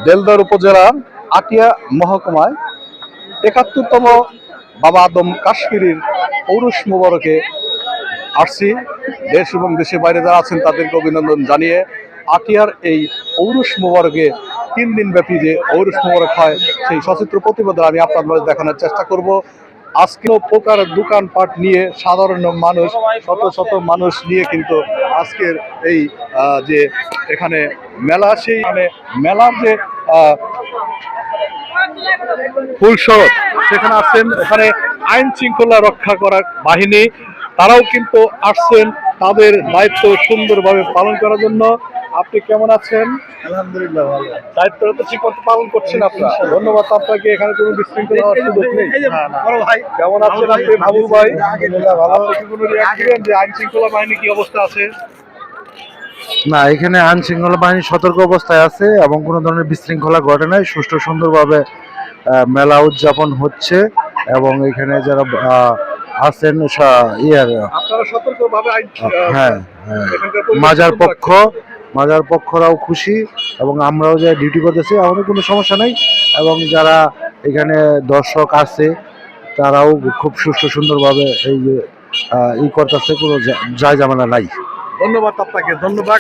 দেলদার উপজেলার আটিয়া মহকুমায় ৭১তম বাবা আদম কাশ্মীরির ঔরস মোবারকে আসছি। দেশ এবং দেশের বাইরে যারা আছেন তাদেরকে অভিনন্দন জানিয়ে আটিয়ার এই ঔরস মোবারকে 3 দিন ব্যাপী যে ঔরস মোবারক হয় সেই সচিত্র প্রতিবেদন আমি আপনাদের মাঝে দেখানোর চেষ্টা করব। আজকেও প্রকার দোকানপাট নিয়ে সাধারণ মানুষ শত শত মানুষ নিয়ে কিন্তু আজকের এই যে এখানে মেলা, সেই মেলার যে ফুলশরৎ সেখানে আসছেন। এখানে আইন শৃঙ্খলা রক্ষা করার বাহিনী তারাও কিন্তু আসছেন তাদের দায়িত্ব সুন্দরভাবে পালন করার জন্য। আপনি কেমন আছেন? আলহামদুলিল্লাহ ভালো। দায়িত্বটা তো ঠিক মতো পালন করছেন আপনার, ধন্যবাদ আপনাকে। এখানে কোনো বিশৃঙ্খলা হওয়ার সুযোগ নেই। কেমন আছেন আপনি বাবুল ভাই? আপনি কি কোনো রিয়াক্ট দিবেন যে আইন শৃঙ্খলা বাহিনী কি অবস্থা আছে? না, এখানে আইন শৃঙ্খলা বাহিনী সতর্ক অবস্থায় আছে এবং কোনো ধরনের বিশৃঙ্খলা ঘটে নাই। সুষ্ঠু সুন্দরভাবে মেলা উদযাপন হচ্ছে এবং এখানে যারা আছেন আপনারা সতর্কভাবে হ্যাঁ, মাজার পক্ষরাও খুশি এবং আমরাও যে ডিউটি করতেছি আমাদের কোনো সমস্যা নেই। এবং যারা এখানে দর্শক আছে তারাও খুব সুষ্ঠু সুন্দরভাবে এই যে করতেছে, কোনো যায় ঝামেলা নাই। ধন্যবাদ আপনাকে, ধন্যবাদ।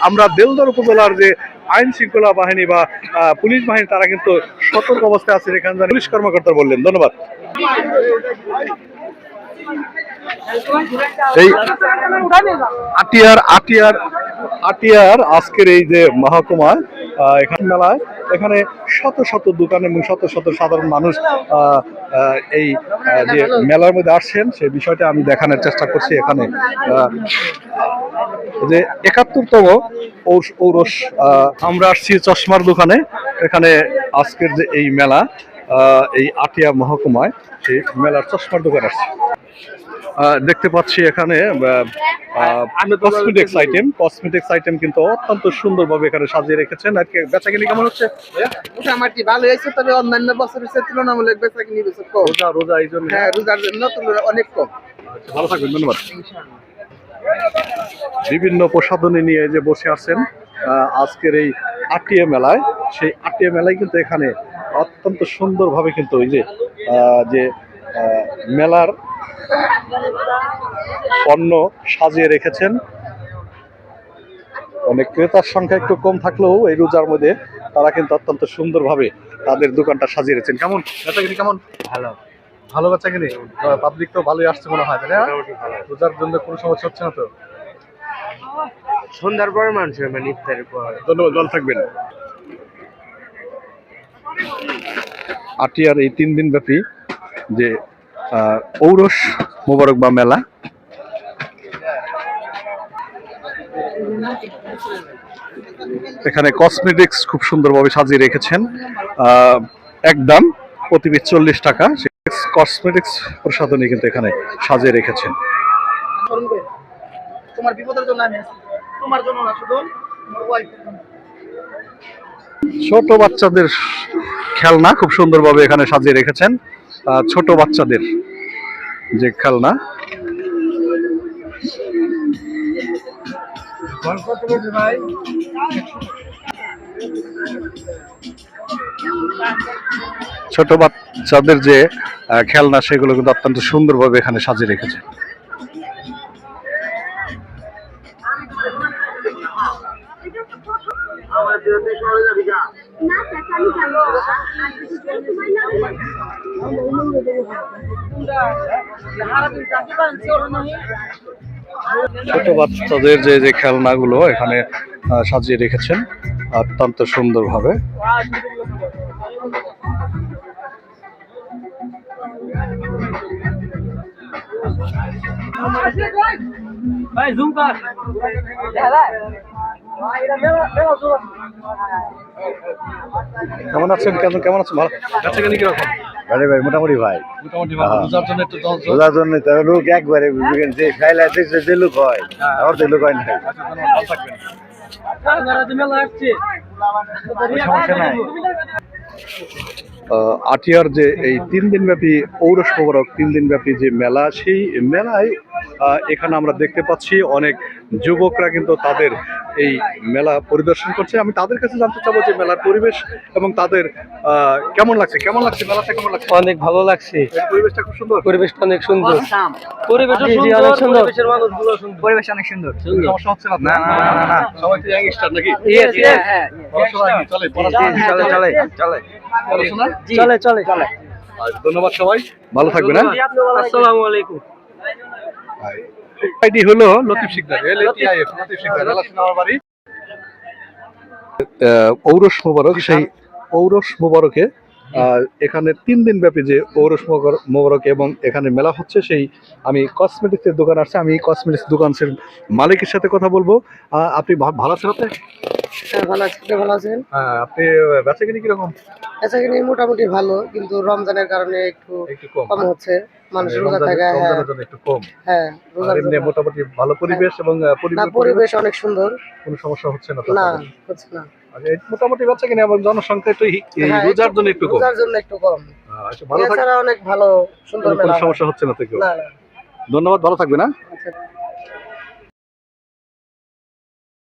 আমরা দেলদার উপজেলার যে আইন শৃঙ্খলা বাহিনী বা পুলিশ বাহিনী তারা কিন্তু সতর্ক অবস্থায় আছে এখানে পুলিশ কর্মকর্তা বললেন। ধন্যবাদ। এই আটিয়ার আজকের এই যে মহকুমা এখানে মেলায় এখানে শত শত দোকান এবং শত শত সাধারণ মানুষ এই যে মেলার মধ্যে আসছেন সেই বিষয়টা আমি দেখানোর চেষ্টা করছি। এখানে যে ৭১তম ঔরস আমরা আসছি চশমার দোকানে। এখানে আজকের যে এই মেলা এই আটিয়া মহকুমায় সেই মেলার চশমার দোকান আসছে। দেখতে পাচ্ছি এখানে কসমেটিক্স আইটেম কিন্তু অত্যন্ত সুন্দরভাবে এখানে সাজিয়ে রেখেছেন। আর কি বেচাকিনি কেমন হচ্ছে? মোটামুটি ভালো হয়েছে, তবে অন্যান্য বছরের চেয়ে তুলনামূলক বেচাকিনি বেশি কম। রোজা এই জন্য, হ্যাঁ, রোজার জন্য অনেক কম। ভালো থাকবেন, ধন্যবাদ। বিভিন্ন প্রসাধনী নিয়ে যে বসে আছেন আজকের এই আটিয়া মেলায়, সেই আটিয়া মেলায় কিন্তু এখানে অত্যন্ত সুন্দরভাবে কিন্তু ওই যে মেলার পণ্য সাজিয়ে রেখেছেন। অনেক ক্রেতার সংখ্যা একটু কম থাকলেও এই রোজার মধ্যে তারা কিন্তু অত্যন্ত সুন্দরভাবে তাদের দোকানটা সাজিয়ে রেখেছেন। কেমন বেচাকিনি? কেমন? ভালো বেচাকিনি। পাবলিক তো ভালোই আসছে মনে হয়, তাই না? রোজার জন্য কোনো সমস্যা হচ্ছে না তো? সন্ধ্যার পরে মানুষ মানে ইফতারের পর। ধন্যবাদ, ভালো থাকবেন। আটিয়ার এই 3 দিন ব্যাপী যে ঔরস মোবারক বা মেলা, এখানে কসমেটিক্স খুব সুন্দরভাবে সাজিয়ে রেখেছেন। একদম প্রতি পিস 40 টাকা কসমেটিক্স প্রসাধনী কিন্তু এখানে সাজিয়ে রেখেছেন। তোমার বিপদের জন্য আমি আছি, তোমার জন্য না, শুধু তোমার ওয়াইফের জন্য। ছোট বাচ্চাদের খেলনা খুব সুন্দরভাবে এখানে সাজিয়ে রেখেছেন। ছোট বাচ্চাদের যে খেলনা, ছোট বাচ্চাদের যে খেলনা সেগুলো কিন্তু অত্যন্ত সুন্দরভাবে এখানে সাজিয়ে রেখেছেন। ছোট বাচ্চাদের যে খেলনাগুলো এখানে সাজিয়ে রেখেছেন অত্যন্ত সুন্দরভাবে। কেমন আছেন? কেমন আছেন? ভালো বেচাকেনি কিরকম? আরে ভাই মোটামুটি ভাই, মোটামুটি ভালো। রোজার জন্য একটু রোজার জন্য লোক একবারে যে খাইলে যে লোক হয় আমার তো লোক হয় না। ভালো থাকবেন, সমস্যা নাই। আটিয়ার যে এই 3 দিন ব্যাপী ঔরস মোবারক 3 দিন ব্যাপী যে মেলা, সেই মেলায় এখানে আমরা দেখতে পাচ্ছি অনেক যুবকরা কিন্তু তাদের এই মেলা পরিদর্শন করছে। আমি তাদের কাছে জানতে চাবো যে মেলার পরিবেশ এবং তাদের কেমন লাগছে মেলাটা কেমন লাগছে? অনেক ভালো লাগছে, এই পরিবেশটা খুব সুন্দর। পরিবেশটা অনেক সুন্দর, পরিবেশটা জি, জি, সুন্দর, অনেক সুন্দর। পরিবেশের মানুষগুলো সুন্দর, পরিবেশ অনেক সুন্দর। কোনো সমস্যা হচ্ছে না তো? সবাই তো ইয়াংস্টার নাকি? Yes, yes. পড়াশোনা কি চলে? পড়াশোনা কি চলে চলে চলে পড়াশোনা? চলে চলে চলে। আচ্ছা, ধন্যবাদ সবাই, ভালো থাকবেন। হ্যাঁ, আসসালামু আলাইকুম। আইডি হলো লতিফ শিকদার, LATIF, লতিফ শিকদার, এলাকায় আমার বাড়ি। ঔরস মোবারক, সেই ঔরস মোবারকে এখানে 3 দিন ব্যাপী যে ঔরস মোবারক এবং এখানে মেলা হচ্ছে, সেই আমি কসমেটিক্সের দোকান আসছে, আমি কসমেটিক্স দোকানের মালিকের সাথে কথা বলবো। আপনি ভালো আছেন? আপনি হ্যাঁ ভালো আছি, আপনি ভালো আছেন? আপনি বেচা কিনি কিরকম? আচ্ছা কিনি মোটামুটি ভালো, কিন্তু রমজানের কারণে একটু একটু কম কম হচ্ছে, মানুষ রোজা রমজানের থাকে। হ্যাঁ রমজানের জন্য একটু কম। হ্যাঁ রোজার আর এমনি জন্য। মোটামুটি ভালো পরিবেশ এবং না পরিবেশ পরিবেশ অনেক সুন্দর, কোনো সমস্যা হচ্ছে না তো? না হচ্ছে না। আচ্ছা, এই মোটামুটি বাচ্চা কিনে আমার জনসংখ্যা একটু এই হ্যাঁ, রোজার জন্য একটু কম। রোজার জন্য একটু কম, আচ্ছা, ভালো থাকবেন, এছাড়া অনেক ভালো সুন্দর কোনো মেলা হয়। সমস্যা হচ্ছে না তো কেউ? না না ধন্যবাদ, ভালো থাকবেন। হ্যাঁ। আচ্ছা।